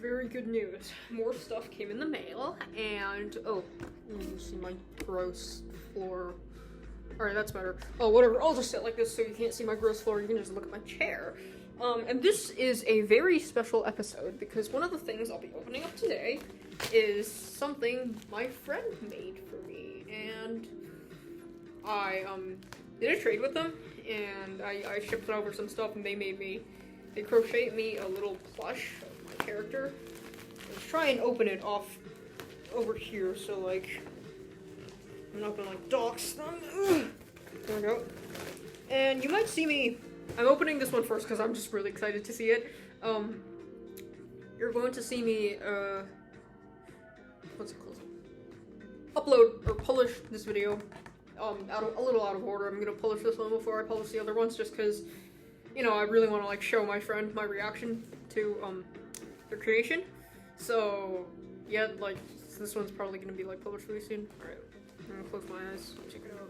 very good news. More stuff came in the mail, and oh, you see my gross floor. Alright, that's better. Oh, whatever, I'll just sit like this so you can't see my gross floor, you can just look at my chair. And this is a very special episode, because one of the things I'll be opening up today is something my friend made for me, and I, did a trade with them, and I shipped over some stuff, and they crocheted me a little plush of my character. Let's try and open it off over here, so, like, I'm not gonna, like, dox them. Ugh. There we go. And you might see me, I'm opening this one first, because I'm just really excited to see it. You're going to see me, what's it called? Upload, or publish this video, a little out of order. I'm gonna publish this one before I publish the other ones, just because, you know, I really want to, like, show my friend my reaction to, their creation. So, yeah, like, this one's probably gonna be, like, published really soon. Alright, I'm gonna close my eyes, check it out.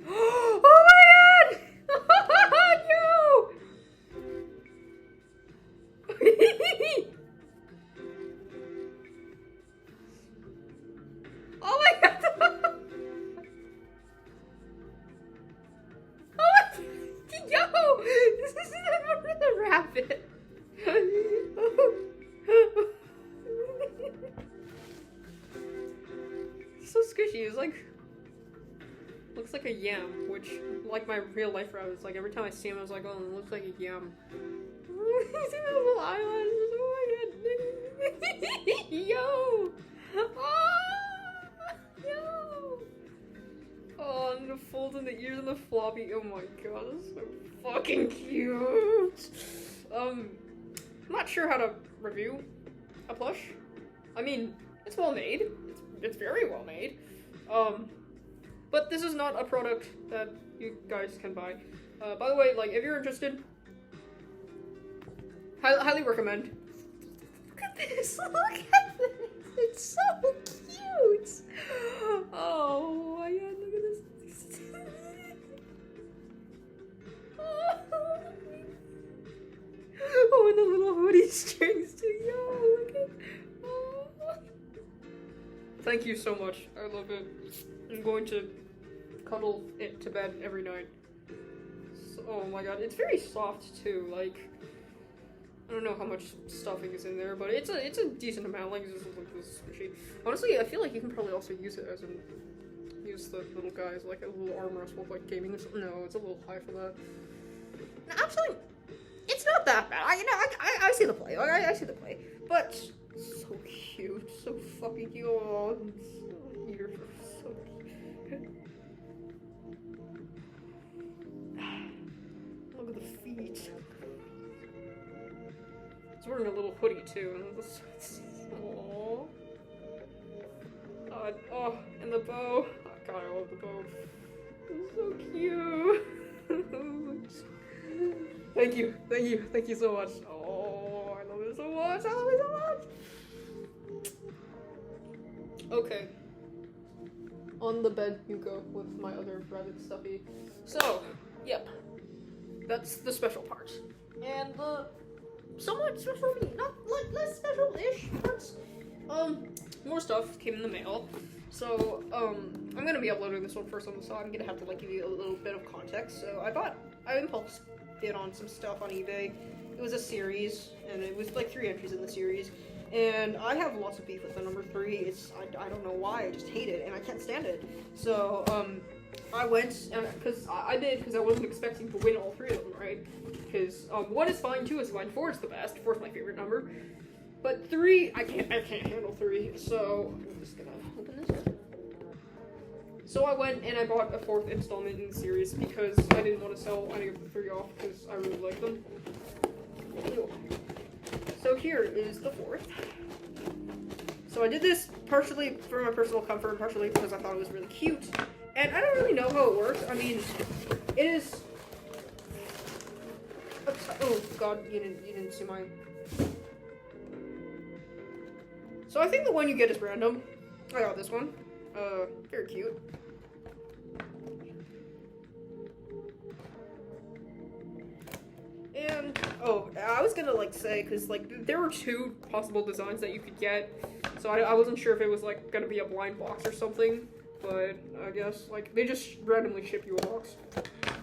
Oh my god! No! Oh my god! Oh my, yo! This is a rabbit. So squishy. It's like, looks like a yam, which, like my real life rabbits, like every time I see him, I was like, oh, it looks like a yam. You see those little eyelashes? Oh my god. Yo! Oh! Yo! Oh, and the folds in the ears and the floppy. Oh my god, that's so fucking cute. I'm not sure how to review a plush. I mean, it's well made. It's very well made. But this is not a product that you guys can buy. By the way, like, if you're interested, highly recommend. Look at this! Look at this! It's so cute! Oh my god, look at this. Oh, and the little hoodie strings too. Yo, look at. Oh. Thank you so much. I love it. I'm going to cuddle it to bed every night. So, oh my god, it's very soft too. Like, I don't know how much stuffing is in there, but it's a decent amount. Like, this is squishy. Honestly, I feel like you can probably also use it as use the little guys like a little armrest with like gaming or something. No, it's a little high for that. No, actually, it's not that bad. I see the play. I see the play, but so cute, so fucking cute. Oh, ears are so cute. Look at the feet. It's wearing a little hoodie too. Aww. Oh, and the bow. Oh, God, I love the bow. It's so cute. Thank you so much. Oh, I love it so much. I love it so much. Okay. On the bed you go with my other rabbit stuffy. So, yep. That's the special part. And the somewhat special, not like less special-ish parts. More stuff came in the mail. So, I'm gonna be uploading this one first on the side. I'm gonna have to like give you a little bit of context. So I impulse bid on some stuff on eBay. It was a series, and it was like 3 entries in the series. And I have lots of beef with the number 3. I don't know why, I just hate it, and I can't stand it. So, I went, because I did, because I wasn't expecting to win all 3 of them, right? Because, 1 is fine, 2 is fine, 4 is the best, 4 is my favorite number. But 3, I can't handle 3, so I'm just gonna open this up. So I went and I bought a 4th installment in the series because I didn't want to sell any of the 3 off because I really like them. Ew. So here is the 4th. So I did this partially for my personal comfort and partially because I thought it was really cute. And I don't really know how it works. I mean, it is... Oh god, you didn't see mine. So I think the one you get is random. I got this one. Very cute. again? Oh, I was gonna like say, because like there were 2 possible designs that you could get, so I wasn't sure if it was like gonna be a blind box or something, but I guess like they just randomly ship you a box.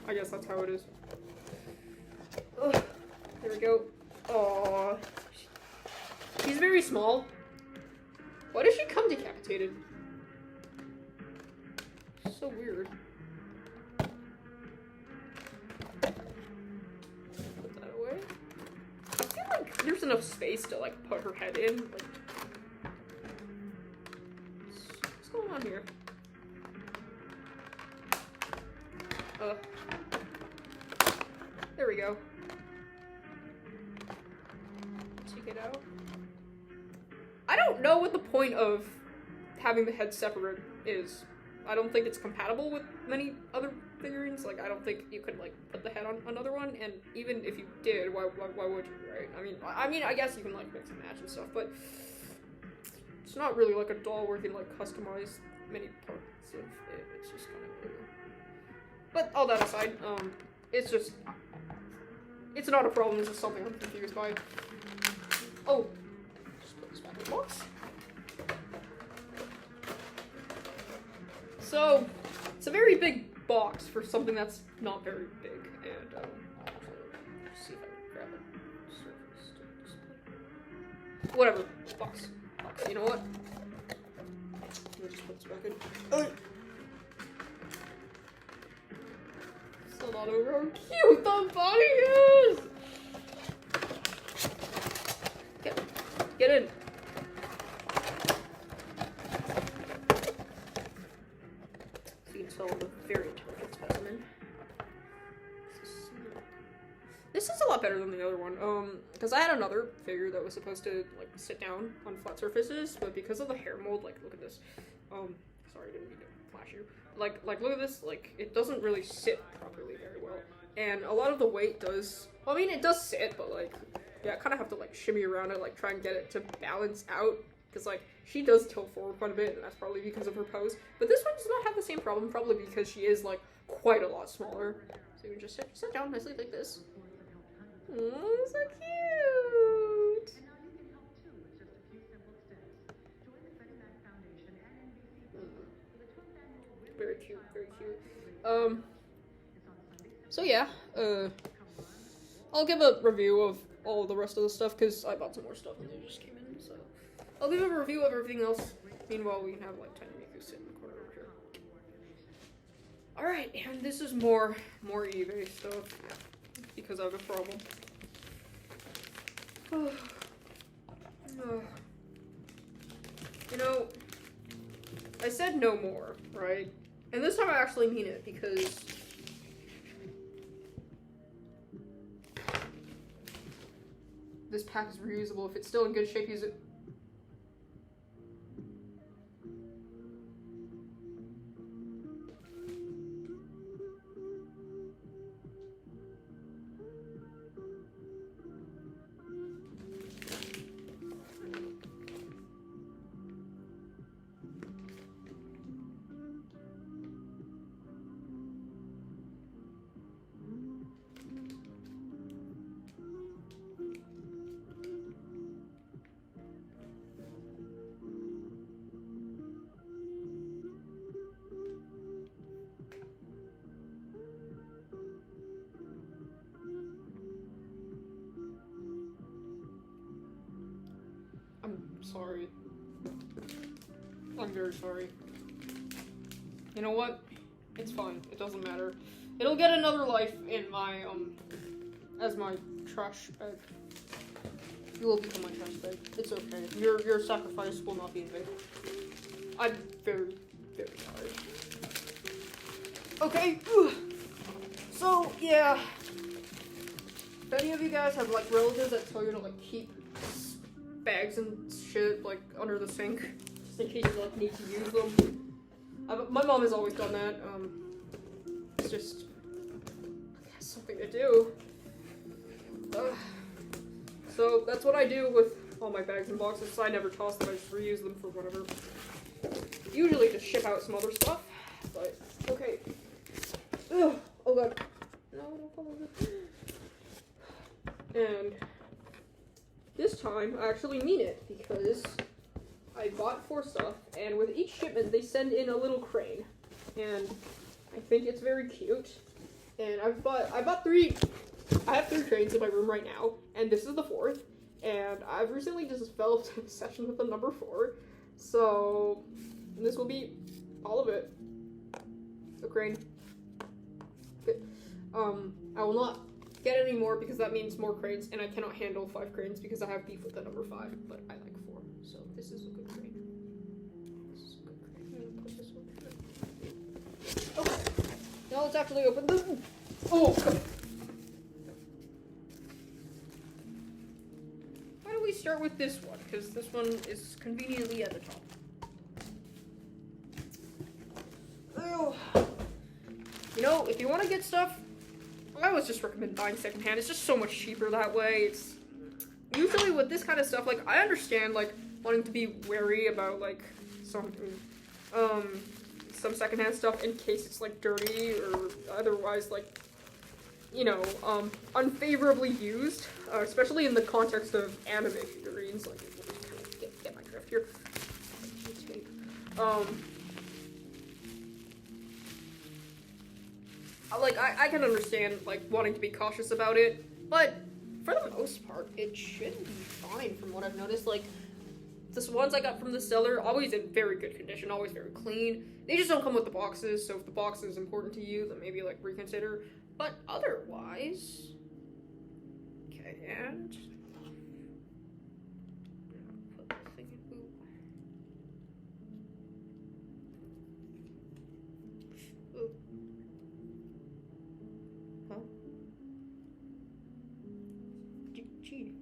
I guess that's how it is. Ugh, there we go. Aww. She's very small. Why does she come decapitated? So weird. Put that away. I feel like there's enough space to like put her head in. Like, what's going on here? There we go. Take it out. I don't know what the point of having the head separate is. I don't think it's compatible with many other figurines. Like, I don't think you could like put the head on another one, and even if you did, why would you, right? I mean, I guess you can like mix and match and stuff, but it's not really like a doll where you can like customize many parts of it. It's just kind of weird. But all that aside, it's just, it's not a problem. It's just something I'm confused by. Oh, just put this back in the box. So, it's a very big box for something that's not very big, and let's see if I can grab a surface to display. Whatever, box. You know what? Let me just put this back in. Oh. Still not over how cute the body is! Get in. So the very intelligent specimen. This is a lot better than the other one. Because I had another figure that was supposed to like sit down on flat surfaces, but because of the hair mold, like look at this. Sorry, I didn't mean to flash you. Like look at this. Like it doesn't really sit properly very well, and a lot of the weight does. Well, I mean, it does sit, but like yeah, I kind of have to like shimmy around it, like try and get it to balance out. Because, like, she does tilt forward quite a bit, and that's probably because of her pose. But this one does not have the same problem, probably because she is, like, quite a lot smaller. So you can just sit down nicely like this. Oh, so cute! Very cute, very cute. So yeah, I'll give a review of all the rest of the stuff, because I bought some more stuff and they just came in, so... I'll give a review of everything else. Meanwhile, we can have like 10 Miku sit in the corner over here. Alright, and this is more eBay stuff. Because I have a problem. You know, I said no more, right? And this time I actually mean it, because this pack is reusable. If it's still in good shape, use it. Sorry. I'm very sorry. You know what? It's fine. It doesn't matter. It'll get another life in my, as my trash bag. You will become my trash bag. It's okay. Your sacrifice will not be in vain. I'm very, very sorry. Okay. So, yeah. If any of you guys have, like, relatives that tell you to, like, keep bags and shit like under the sink just in case you like need to use them. My mom has always done that. It's just something to do. So that's what I do with all my bags and boxes. I never toss them. I just reuse them for whatever. Usually just ship out some other stuff. But okay. Ugh. Oh god. No, don't follow this. And this time, I actually mean it, because I bought 4 stuff, and with each shipment, they send in a little crane. And I think it's very cute. And I bought 3, I have 3 cranes in my room right now, and this is the 4th. And I've recently just developed an obsession with the number 4. So, this will be all of it. A crane. Good. I will not get any more because that means more cranes, and I cannot handle 5 cranes because I have beef with the number 5, but I like 4. So this is a good crane. This is a good crane. I'm gonna put this one here. Okay. Now let's actually open this. Oh, come on. Why don't we start with this one? Because this one is conveniently at the top. Oh. You know, if you want to get stuff, I always just recommend buying secondhand. It's just so much cheaper that way. It's usually with this kind of stuff, like, I understand, like, wanting to be wary about, like, some secondhand stuff in case it's, like, dirty or otherwise, like, you know, unfavorably used, especially in the context of anime figurines. Like, get my drift here. Like, I can understand, like, wanting to be cautious about it, but for the most part, it should be fine from what I've noticed. Like, the ones I got from the seller, always in very good condition, always very clean. They just don't come with the boxes, so if the box is important to you, then maybe, like, reconsider. But otherwise... Okay, and... put this thing in... Ooh. Ooh. Huh? Cheating.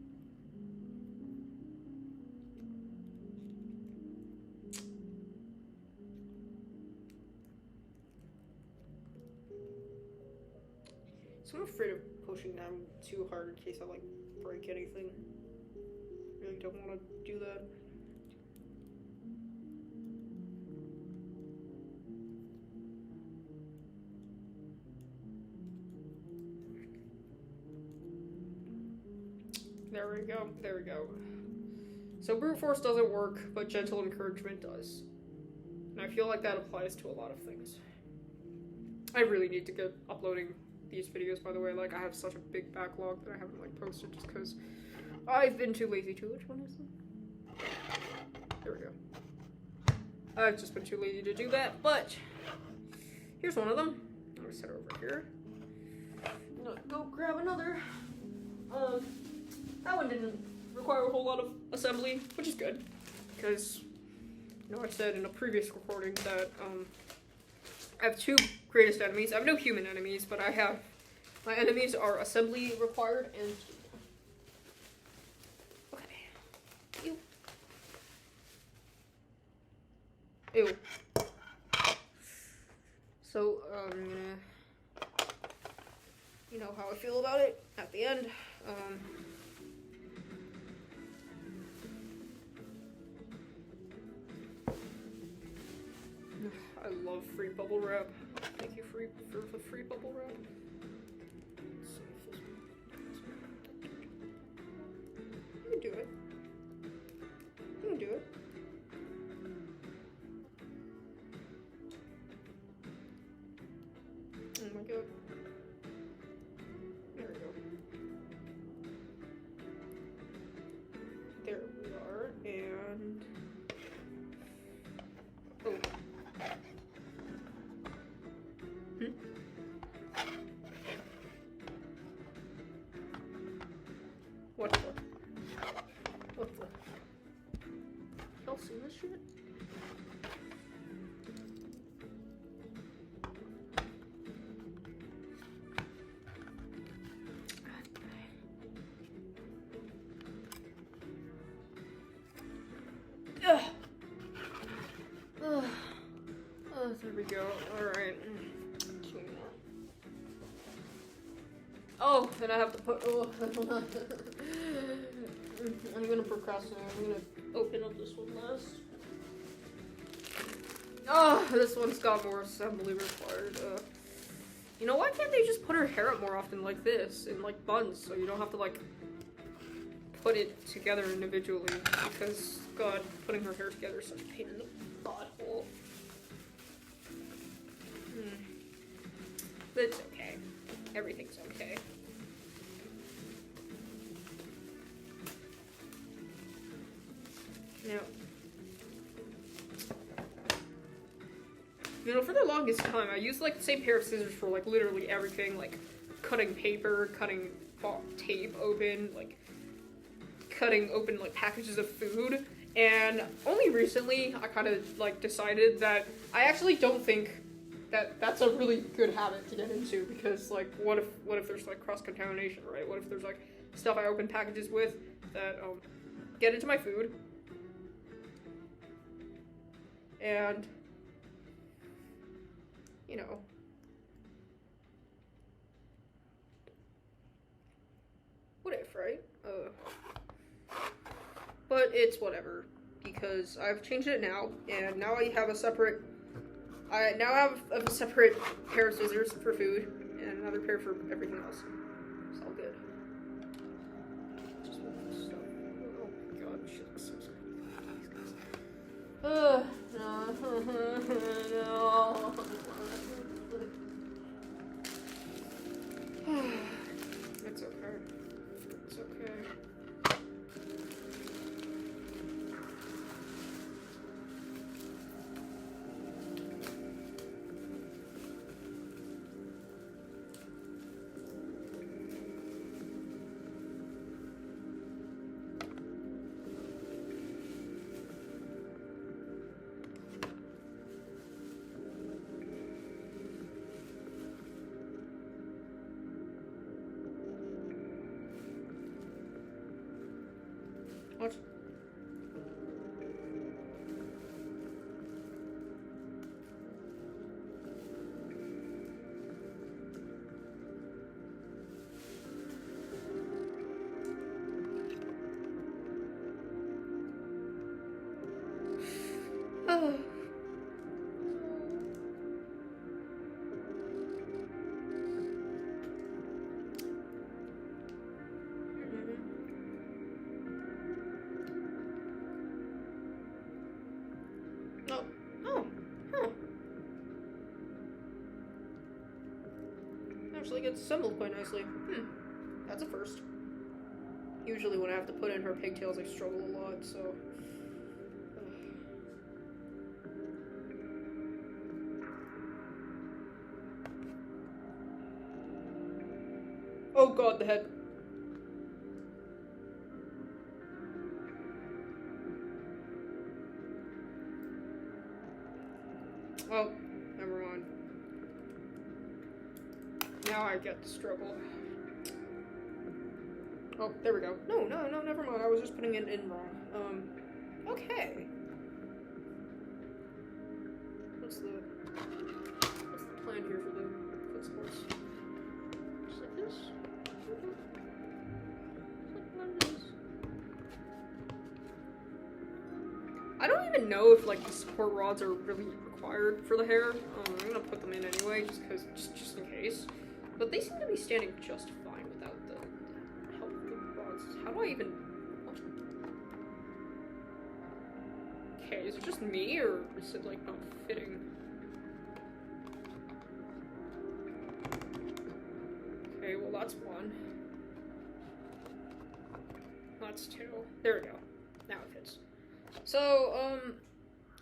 So I'm afraid of pushing down too hard in case I, like, break anything. Really don't want to do that. There we go, there we go. So brute force doesn't work, but gentle encouragement does. And I feel like that applies to a lot of things. I really need to get uploading these videos, by the way. Like, I have such a big backlog that I haven't, like, posted just because I've been too lazy to. Which one is it? There we go. I've just been too lazy to do that, but here's one of them. I'm gonna set it over here. I'm gonna go grab another. That one didn't require a whole lot of assembly, which is good, because, you know, I said in a previous recording that, I have 2 greatest enemies. I have no human enemies, but I have... my enemies are assembly required and... Okay. Ew. Ew. So, I'm gonna... you know how I feel about it at the end. I love free bubble wrap. Thank you for the free bubble wrap. Let's see if this one. You can do it. You can do it. Oh my god. There we go. There we are, and... oh. What the? What the? Y'all see this shit? Ugh. Ugh. Oh, there we go. Alright. Oh, then I have to put... oh, I'm gonna procrastinate. I'm gonna open up this one last. Oh, this one's got more assembly required. You know, why can't they just put her hair up more often like this, in like buns, so you don't have to like put it together individually? Because, God, putting her hair together is such a pain in the butthole. But it's okay. Everything's okay. Now, you know, for the longest time, I used like the same pair of scissors for like literally everything, like cutting paper, cutting tape open, like cutting open like packages of food. And only recently, I kind of like decided that I actually don't think that that's a really good habit to get into, because like what if there's like cross-contamination, right? What if there's like stuff I open packages with that get into my food, and you know, what if, right? But it's whatever, because I've changed it now, and now I have a separate pair of scissors for food, and another pair for everything else. It's all good. Just with this stuff. Oh my god, she looks so skinny. No. It's okay. It's okay. What? Oh. Oh. Oh. Huh. Actually gets assembled quite nicely. That's a first. Usually when I have to put in her pigtails, I struggle a lot, so... Oh god, the head. Oh, never mind. Now I get the struggle. Oh, there we go. No, never mind. I was just putting it in wrong. Okay. What's the plan here for the foot sports? Just like this? I don't even know if like the support rods are really required for the hair. I'm gonna put them in anyway, just in case. But they seem to be standing just fine without the help of the rods. How do I even? What? Okay, is it just me, or is it like not fitting? Okay, well that's one. That's two. There we go. Now it fits. So,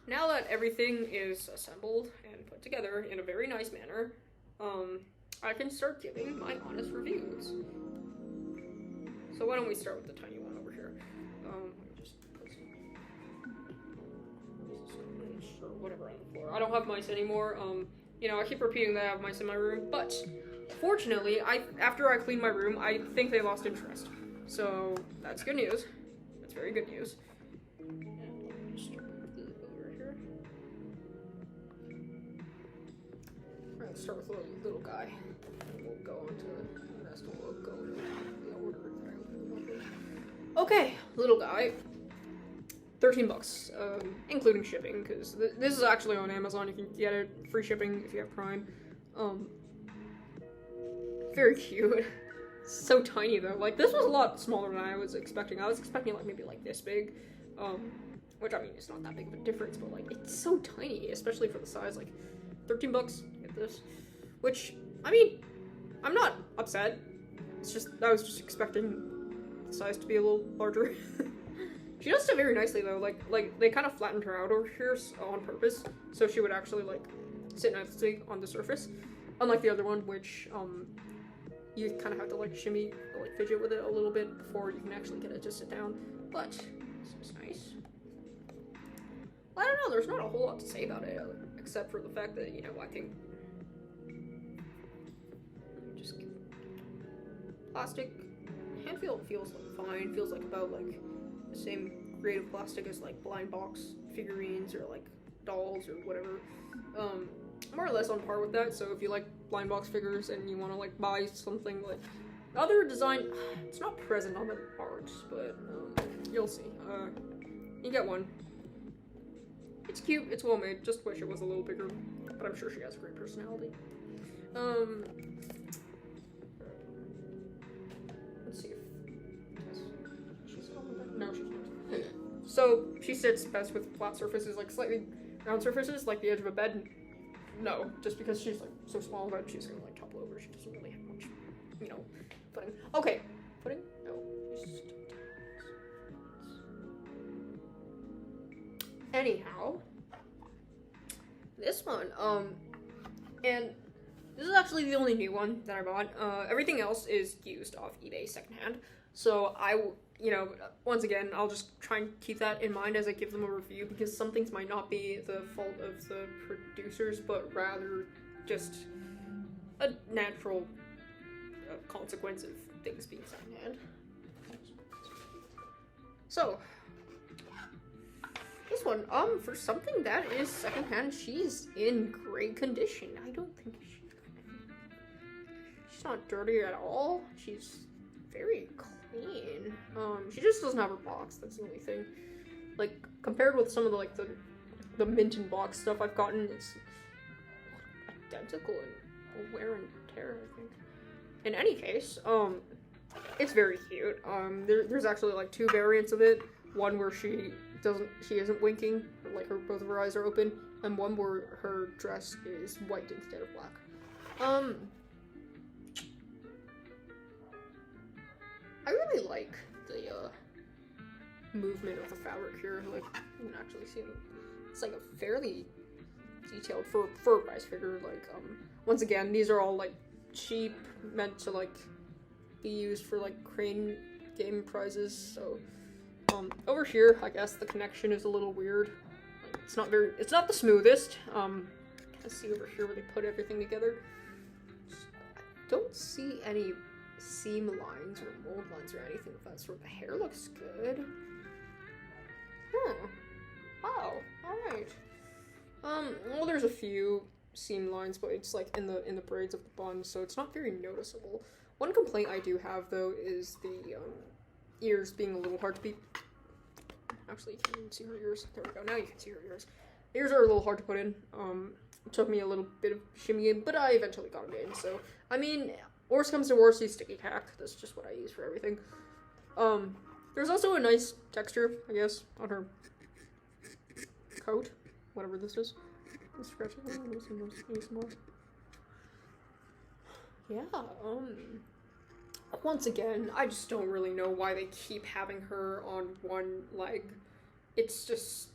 now that everything is assembled and put together in a very nice manner, I can start giving my honest reviews. So why don't we start with the tiny one over here? Let me just put some or whatever on the floor. I don't have mice anymore. You know, I keep repeating that I have mice in my room, but fortunately, after I cleaned my room, I think they lost interest. So that's good news. That's very good news. Start with the little guy. We'll go on to the rest. We'll go in the order. Okay, little guy. $13, including shipping, because this is actually on Amazon. You can get it free shipping if you have Prime. very cute. So tiny though. Like, this was a lot smaller than I was expecting. I was expecting like maybe like this big. Which I mean, it's not that big of a difference, but like, it's so tiny, especially for the size. Like, $13, get this. Which, I mean, I'm not upset. It's just, I was just expecting the size to be a little larger. She does it very nicely though. Like they kind of flattened her out over here on purpose, so she would actually like sit nicely on the surface. Unlike the other one, which you kind of have to like shimmy or like fidget with it a little bit before you can actually get it to sit down. But this is nice. I don't know. There's not a whole lot to say about it except for the fact that, you know, I think just plastic hand feel feels like fine. Feels like about like the same grade of plastic as like blind box figurines or like dolls or whatever. More or less on par with that. So if you like blind box figures and you want to like buy something like other design, it's not present on the art, but you'll see. You get one. It's cute. It's well made. Just wish it was a little bigger, but I'm sure she has a great personality. Let's see if she's on the bed. No, she's not. So she sits best with flat surfaces, like slightly round surfaces, like the edge of a bed. No, just because she's like so small that she's gonna like topple over. She doesn't really have much, you know, footing. Okay, footing? No. Anyhow, this one, and this is actually the only new one that I bought. Everything else is used off eBay secondhand. So you know, once again, I'll just try and keep that in mind as I give them a review, because some things might not be the fault of the producers, but rather just a natural consequence of things being secondhand. So, this one, for something that is secondhand, she's in great condition. I don't think she's not dirty at all. She's very clean. She just doesn't have her box, that's the only thing. Like, compared with some of the, like, the mint and box stuff I've gotten, it's identical in wear and tear, I think. In any case, it's very cute. There's actually, like, two variants of it. One where she isn't winking, like both of her eyes are open, and one where her dress is white instead of black. I really like the movement of the fabric here. Like, you can actually see it's like a fairly detailed for a price figure. Like, once again, these are all like cheap, meant to like be used for like crane game prizes. So, over here, I guess the connection is a little weird. Like, it's not the smoothest. Let's see over here where they put everything together. I don't see any seam lines or mold lines or anything of that sort. The hair looks good. Wow. Alright. Well, there's a few seam lines, but it's like in the braids of the bun, so it's not very noticeable. One complaint I do have, though, is the ears being a little hard to beat. Actually, you can't even see her ears. There we go. Now you can see her ears. Ears are a little hard to put in. It took me a little bit of shimmying, but I eventually got it in. So, I mean, worst comes to worst, use sticky tack. That's just what I use for everything. There's also a nice texture, I guess, on her coat, whatever this is. Let's scratch it. Yeah, once again, I just don't really know why they keep having her on one leg. It's just,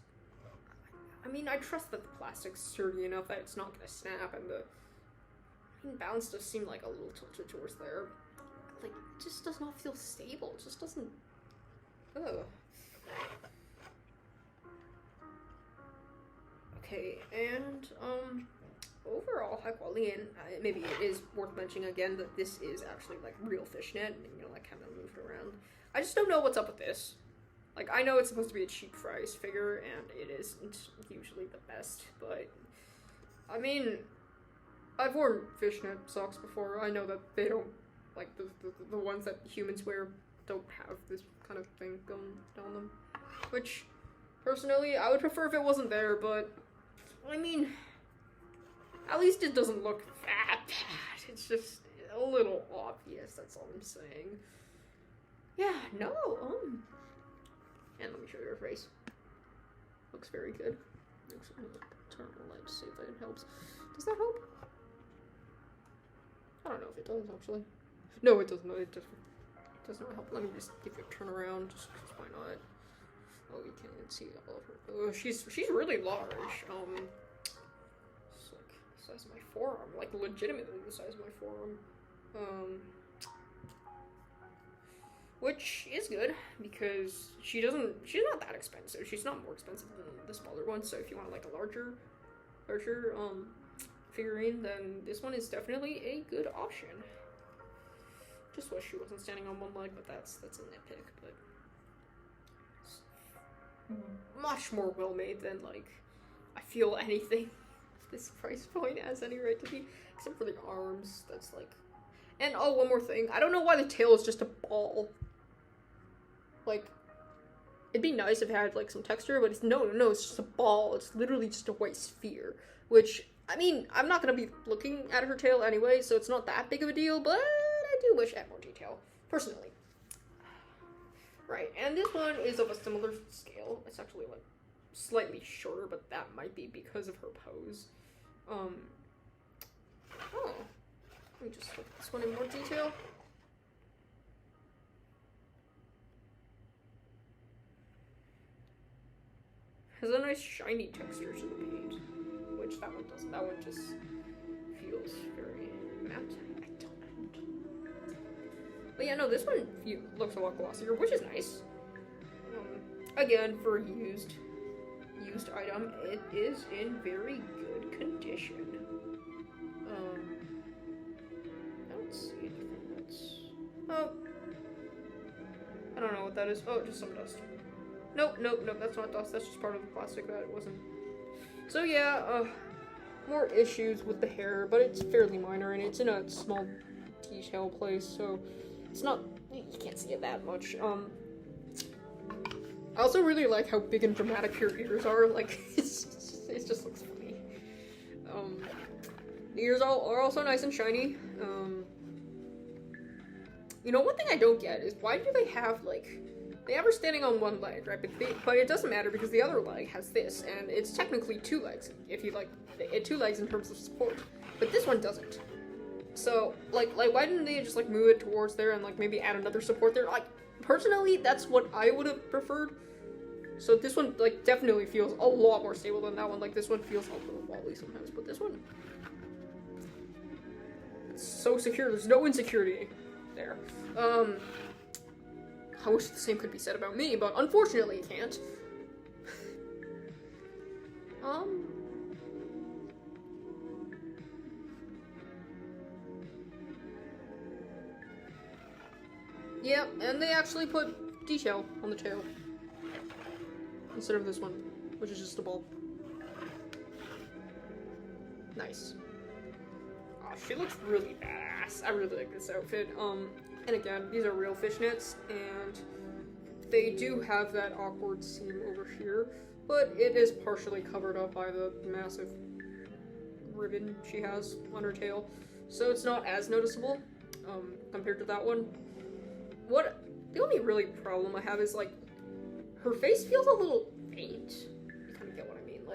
I mean, I trust that the plastic's sturdy enough that it's not gonna snap, and the balance does seem like a little tilted towards there. Like, it just does not feel stable. It just doesn't, ugh. Okay, and, overall high quality, and maybe it is worth mentioning again that this is actually like real fishnet, and you know, like kind of moved around. I just don't know what's up with this. Like, I know it's supposed to be a cheap price figure, and it isn't usually the best, but I mean, I've worn fishnet socks before. I know that they don't, like the ones that humans wear don't have this kind of thing going down them, which personally I would prefer if it wasn't there, but I mean, at least it doesn't look that bad. It's just, a little obvious, that's all I'm saying. Yeah, no, and let me show you her face. Looks very good. Turn on the light to see if it helps. Does that help? I don't know if it does, actually. No, it doesn't. It does not help. Let me just give you a turn around, just why not? Oh, you can't even see all of her. Oh, she's really large. It's like the size of my forearm, like legitimately the size of my forearm. Which is good because she's not that expensive. She's not more expensive than the smaller one. So if you want like a larger figurine, then this one is definitely a good option. Just wish she wasn't standing on one leg, but that's a nitpick. But it's much more well made than like I feel anything at this price point has any right to be, except for the arms. That's like, and oh, one more thing. I don't know why the tail is just a ball. Like, it'd be nice if it had like some texture, but it's no, it's just a ball. It's literally just a white sphere. Which, I mean, I'm not gonna be looking at her tail anyway, so it's not that big of a deal, but I do wish it had more detail, personally. Right, and this one is of a similar scale. It's actually like slightly shorter, but that might be because of her pose. Oh, let me just look at this one in more detail. Has a nice shiny texture to the paint, which that one doesn't. That one just feels very matte. I don't know. But yeah, no, this one looks a lot glossier, which is nice. Again, for a used item, it is in very good condition. I don't see anything that's... Oh. I don't know what that is. Oh, just some dust. Nope, that's not dust. That's just part of the plastic that it wasn't. So yeah, more issues with the hair, but it's fairly minor, and it's in a small detail place, so it's not, you can't see it that much. I also really like how big and dramatic her ears are. Like, it just looks funny. The ears are also nice and shiny. You know, one thing I don't get is why do they have, like, they have her standing on one leg, right? But it doesn't matter because the other leg has this, and it's technically two legs, if you like, two legs in terms of support. But this one doesn't. So, like, why didn't they just, like, move it towards there and, like, maybe add another support there? Like, personally, that's what I would have preferred. So this one, like, definitely feels a lot more stable than that one. Like, this one feels a little wobbly sometimes, but this one, it's so secure. There's no insecurity there. I wish the same could be said about me, but unfortunately it can't. Yeah, and they actually put detail on the tail instead of this one, which is just a ball. Nice. Oh, she looks really badass. I really like this outfit. And again, these are real fishnets, and they do have that awkward seam over here, but it is partially covered up by the massive ribbon she has on her tail, so it's not as noticeable, compared to that one. The only really problem I have is, like, her face feels a little faint. You kind of get what I mean.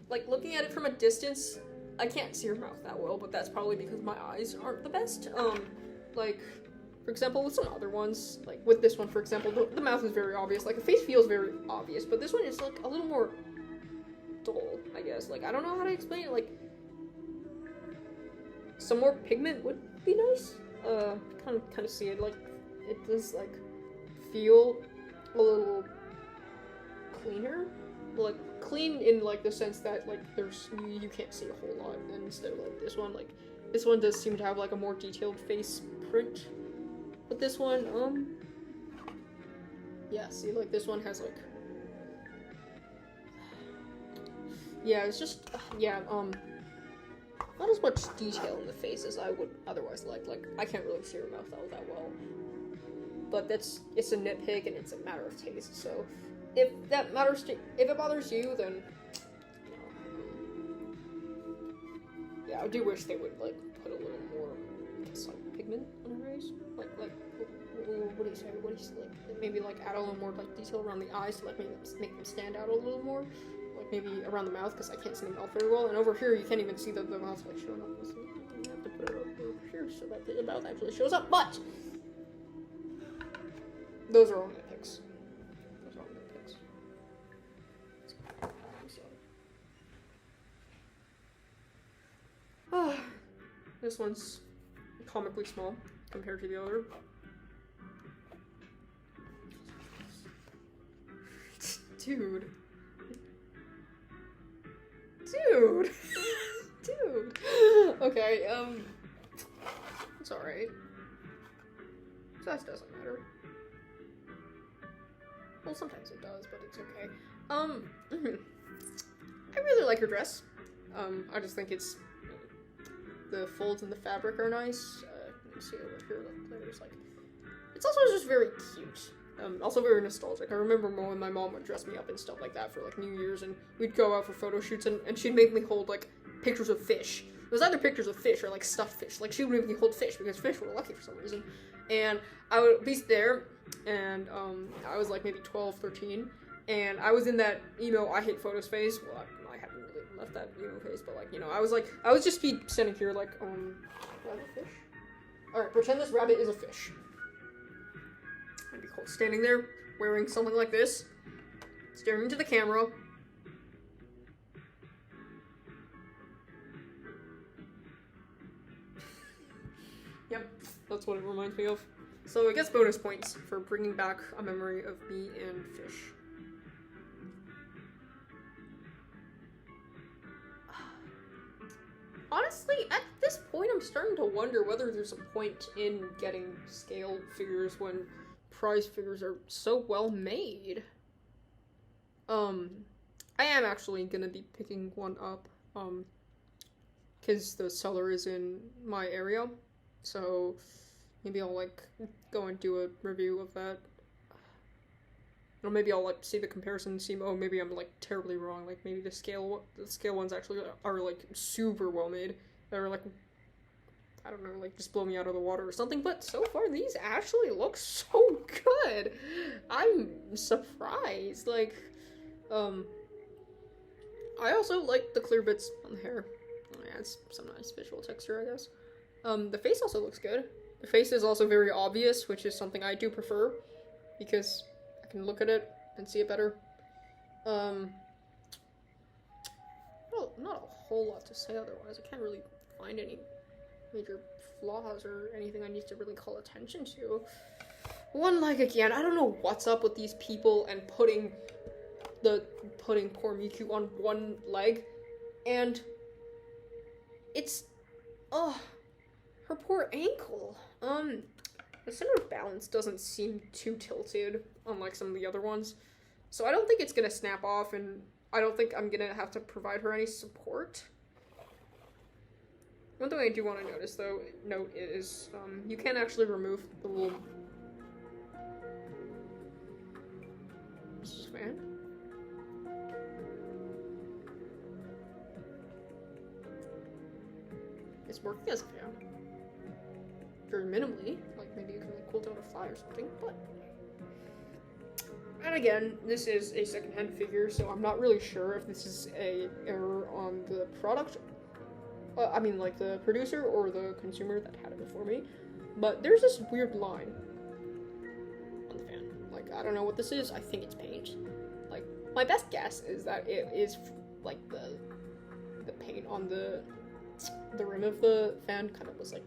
Like, looking at it from a distance, I can't see her mouth that well, but that's probably because my eyes aren't the best. Like, for example, with some other ones, like with this one, for example, the mouth is very obvious. Like, the face feels very obvious, but this one is, like, a little more dull, I guess. Like, I don't know how to explain it. Like, some more pigment would be nice. Kind of see it. Like, it does, like, feel a little cleaner. Like, clean in, like, the sense that, like, you can't see a whole lot, and instead of, like, this one does seem to have, like, a more detailed face print. But this one, yeah, see, like, this one has, like, yeah, it's just, yeah, not as much detail in the face as I would otherwise like. Like, I can't really see her mouth that well. But it's a nitpick, and it's a matter of taste, so if it bothers you, then, you know, yeah, I do wish they would, like, put a little pigment on her face. Like, what do you say? What do you say? Like, maybe like add a little more like detail around the eyes to like make them stand out a little more. Like maybe around the mouth, because I can't see the mouth very well. And over here, you can't even see the mouth like showing up. So you have to put it over here so that the mouth actually shows up. But those are all nitpicks. Those are all nitpicks. This one's comically small compared to the other. Dude. Okay, it's alright. Size doesn't matter. Well, sometimes it does, but it's okay. I really like her dress. I just think it's, the folds in the fabric are nice. Let me see over here, look, there's like, it's also just very cute. Also very nostalgic. I remember when my mom would dress me up and stuff like that for like New Year's, and we'd go out for photo shoots, and she'd make me hold like pictures of fish. It was either pictures of fish or like stuffed fish. Like she would make me hold fish because fish were lucky for some reason. And I would be there, and I was like maybe 12, 13, and I was in that emo I hate photos phase. Well, I haven't really left that emo phase, but like, you know, I was just be standing here like, rabbit fish? Alright, pretend this rabbit is a fish. I'd be cool standing there, wearing something like this, staring into the camera. Yep, that's what it reminds me of. So it gets bonus points for bringing back a memory of me and fish. Honestly, at this point, I'm starting to wonder whether there's a point in getting scale figures when prize figures are so well made. I am actually gonna be picking one up, because the seller is in my area, so maybe I'll, like, go and do a review of that. Or maybe I'll, like, see the comparison and see, oh, maybe I'm, like, terribly wrong. Like, maybe the scale ones actually are, like, super well made. They're, like, I don't know, like, just blow me out of the water or something. But so far, these actually look so good. I'm surprised. Like, I also like the clear bits on the hair. It adds some nice visual texture, I guess. The face also looks good. The face is also very obvious, which is something I do prefer, because I can look at it and see it better. Well, not a whole lot to say otherwise. I can't really find any major flaws or anything I need to really call attention to. One leg again. I don't know what's up with these people and putting poor Miku on one leg, and it's, her poor ankle. The center of balance doesn't seem too tilted, unlike some of the other ones. So I don't think it's gonna snap off, and I don't think I'm gonna have to provide her any support. One thing I do want to note is, you can actually remove the little... Is this a fan? It's working as a fan. Very minimally, like maybe you can like cool down a fly or something, but... And again, this is a secondhand figure, so I'm not really sure if this is a error on the product, I mean like the producer or the consumer that had it before me, but there's this weird line on the fan. Like, I don't know what this is, I think it's paint. Like, my best guess is that it is like the paint on the rim of the fan kind of was like,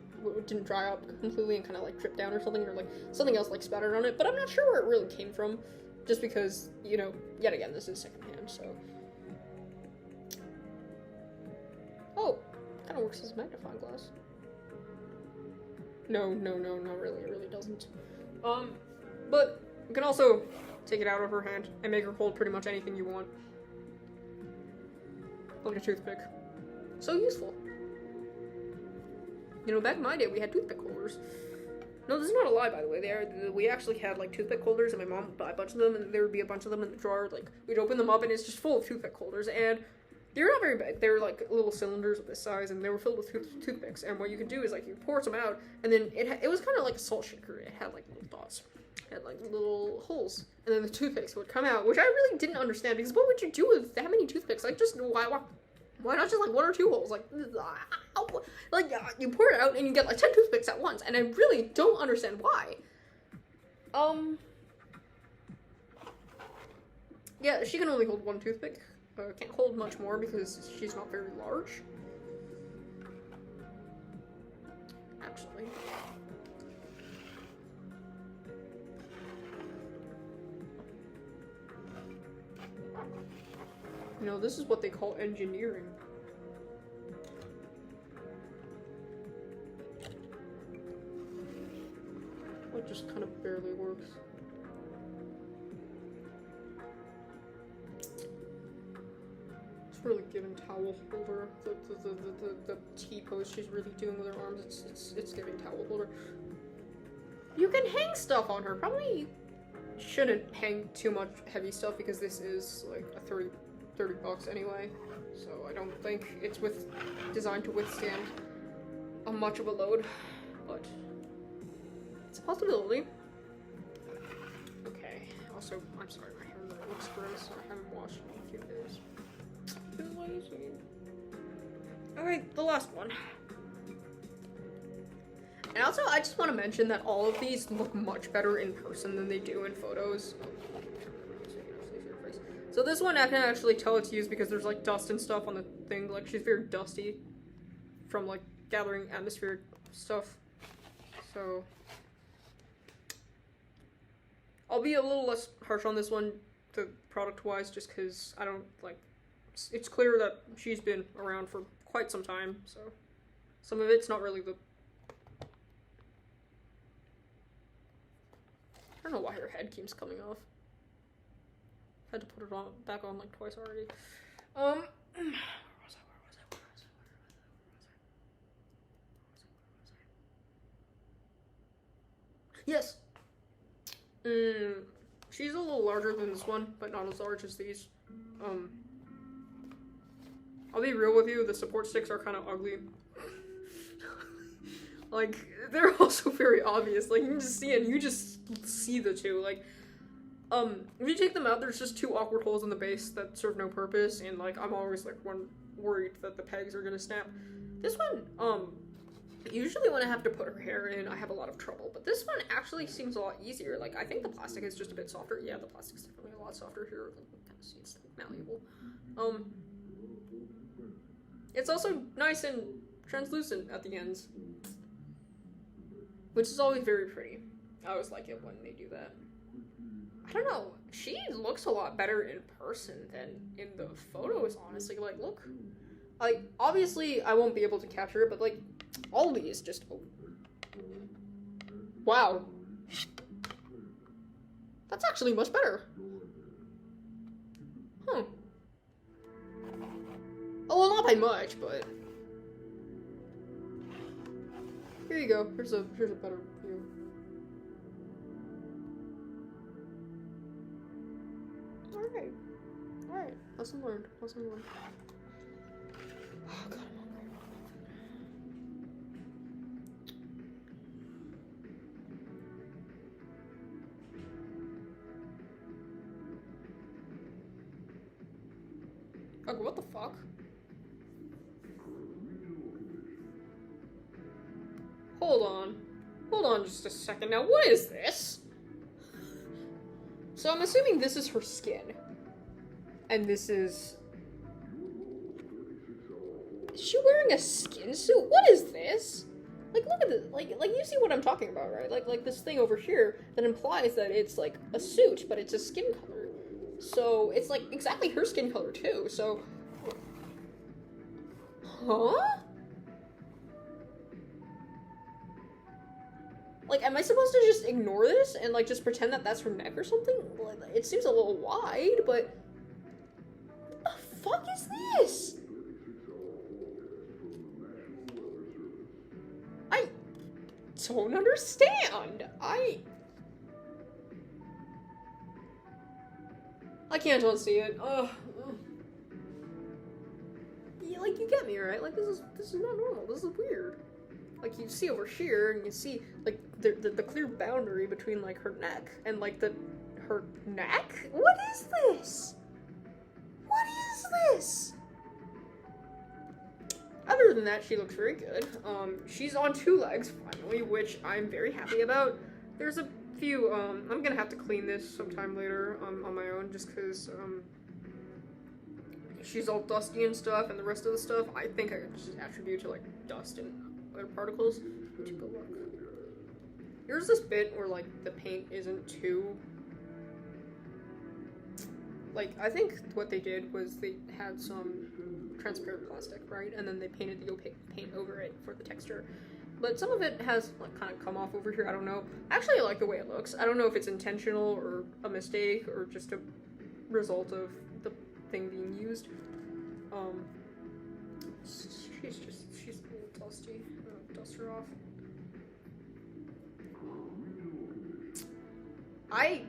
didn't dry up completely and kind of like dripped down or something, or like something else like spattered on it, but I'm not sure where it really came from, just because, you know, yet again, this is secondhand, so. Oh, kind of works as a magnifying glass. No, not really, it really doesn't. But you can also take it out of her hand and make her hold pretty much anything you want. Like a toothpick. So useful. You know, back in my day, we had toothpick holders. No, this is not a lie, by the way. We actually had, like, toothpick holders, and my mom would buy a bunch of them, and there would be a bunch of them in the drawer. Like, we'd open them up, and it's just full of toothpick holders, and They were not very big. They were like little cylinders of this size, and they were filled with toothpicks. And what you could do is like you pour some out, and then it was kind of like a salt shaker. It had like little dots, it had like little holes, and then the toothpicks would come out, which I really didn't understand because what would you do with that many toothpicks? Like just why not just like 1 or 2 holes? Like you pour it out and you get like 10 toothpicks at once, and I really don't understand why. Yeah, she can only hold 1 toothpick. Can't hold much more because she's not very large. Actually. You know, this is what they call engineering. It just kind of barely works. Really giving towel holder. The T-pose she's really doing with her arms, it's giving towel holder. You can hang stuff on her. Probably shouldn't hang too much heavy stuff because this is like a 30 bucks anyway. So I don't think it's designed to withstand much of a load, but it's a possibility. Okay. Also, I'm sorry, my hair looks gross. I haven't washed it in a few days. Alright, the last one. And also, I just want to mention that all of these look much better in person than they do in photos. So this one I can actually tell it's used because there's like dust and stuff on the thing. Like she's very dusty from like gathering atmospheric stuff. So I'll be a little less harsh on this one, the product-wise, just because I don't like. It's clear that she's been around for quite some time, so some of it's not really the... I don't know why her head keeps coming off. Had to put it back on like twice already. Where was I? Yes! She's a little larger than this one, but not as large as these. I'll be real with you, the support sticks are kind of ugly. Like, they're also very obvious. Like, you can just see it, and you just see the two. Like, if you take them out, there's just 2 awkward holes in the base that serve no purpose, and, like, I'm always, like, worried that the pegs are gonna snap. This one, usually when I have to put her hair in, I have a lot of trouble, but this one actually seems a lot easier. Like, I think the plastic is just a bit softer. Yeah, the plastic's definitely a lot softer here. Like, you can kind of see it's like, malleable. It's also nice and translucent at the ends, which is always very pretty. I always like it when they do that. I don't know, she looks a lot better in person than in the photos, honestly. Like, look. Like, obviously, I won't be able to capture it, but, like, all these just... Oh. Wow. That's actually much better. Huh. Oh, well, not by much, but... Here you go. Here's a better view. Alright. Alright. Lesson learned. Lesson learned. Oh, God, I'm hungry. Okay, what the fuck? Hold on just a second. Now, what is this? So I'm assuming this is her skin. And this is... Is she wearing a skin suit? What is this? Like, look at this. Like you see what I'm talking about, right? Like this thing over here that implies that it's, like, a suit, but it's a skin color. So, it's, like, exactly her skin color, too. So... Huh? Like, am I supposed to just ignore this and, like, just pretend that that's her neck or something? Like, it seems a little wide, but... What the fuck is this? I don't understand. I can't unsee it. Ugh. like, you get me, right? Like, this is not normal. This is weird. Like, you see over here, and you see, like, the clear boundary between, like, her neck and, like, her neck? What is this? What is this? Other than that, she looks very good. She's on 2 legs, finally, which I'm very happy about. There's a few, I'm gonna have to clean this sometime later, on my own, just because, she's all dusty and stuff, and the rest of the stuff, I think I could just attribute to, like, dust and other particles. Take a look. Here's this bit where, like, the paint isn't too... Like, I think what they did was they had some transparent plastic, right? And then they painted the opaque paint over it for the texture. But some of it has, like, kind of come off over here, I don't know. Actually, I like the way it looks. I don't know if it's intentional or a mistake or just a result of the thing being used. She's a little dusty. I'll dust her off. I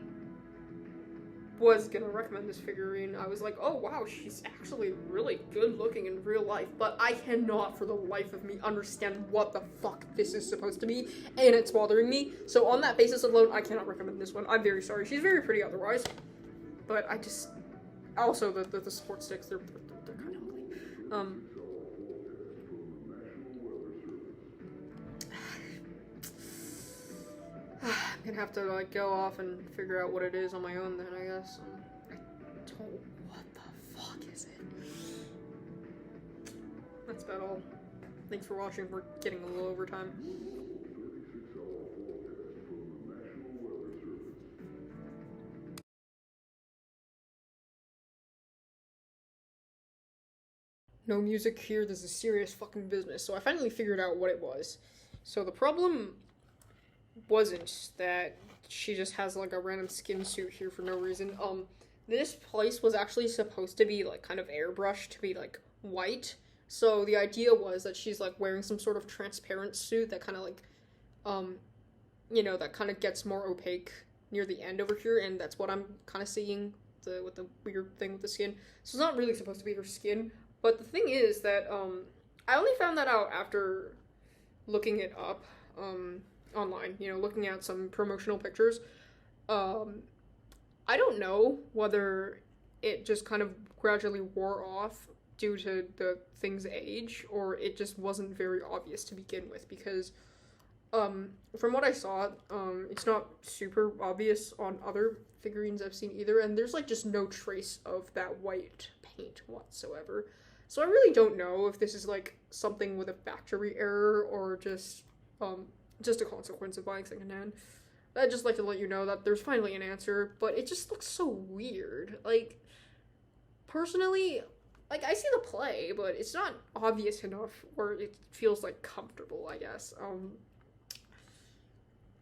was gonna recommend this figurine. I was like, oh wow, she's actually really good looking in real life, but I cannot for the life of me understand what the fuck this is supposed to be, and it's bothering me. So on that basis alone, I cannot recommend this one. I'm very sorry. She's very pretty otherwise, but I just... Also, the support sticks, they're kind of ugly. I'm gonna have to, like, go off and figure out what it is on my own then, I guess. I don't... What the fuck is it? That's about all. Thanks for watching. We're getting a little overtime. No music here, this is serious fucking business. So I finally figured out what it was. So the problem wasn't that she just has, like, a random skin suit here for no reason. This place was actually supposed to be, like, kind of airbrushed to be, like, white. So the idea was that she's, like, wearing some sort of transparent suit that kind of, like, you know, that kind of gets more opaque near the end over here, and that's what I'm kind of seeing with the weird thing with the skin. So it's not really supposed to be her skin, but the thing is that, I only found that out after looking it up, online, you know, looking at some promotional pictures. I don't know whether it just kind of gradually wore off due to the thing's age, or it just wasn't very obvious to begin with, because, from what I saw, it's not super obvious on other figurines I've seen either, and there's, like, just no trace of that white paint whatsoever. So I really don't know if this is, like, something with a factory error, or just a consequence of buying secondhand. I'd just like to let you know that there's finally an answer, but it just looks so weird. Like, personally, like, I see the play, but it's not obvious enough where it feels, like, comfortable, I guess.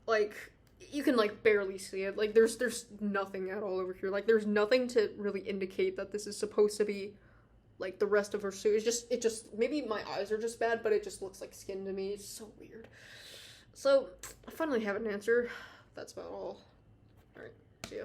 Like, you can, like, barely see it. Like, there's nothing at all over here. Like, there's nothing to really indicate that this is supposed to be, like, the rest of her suit. It just, maybe my eyes are just bad, but it just looks like skin to me. It's so weird. So, I finally have an answer. That's about all. Alright, see ya.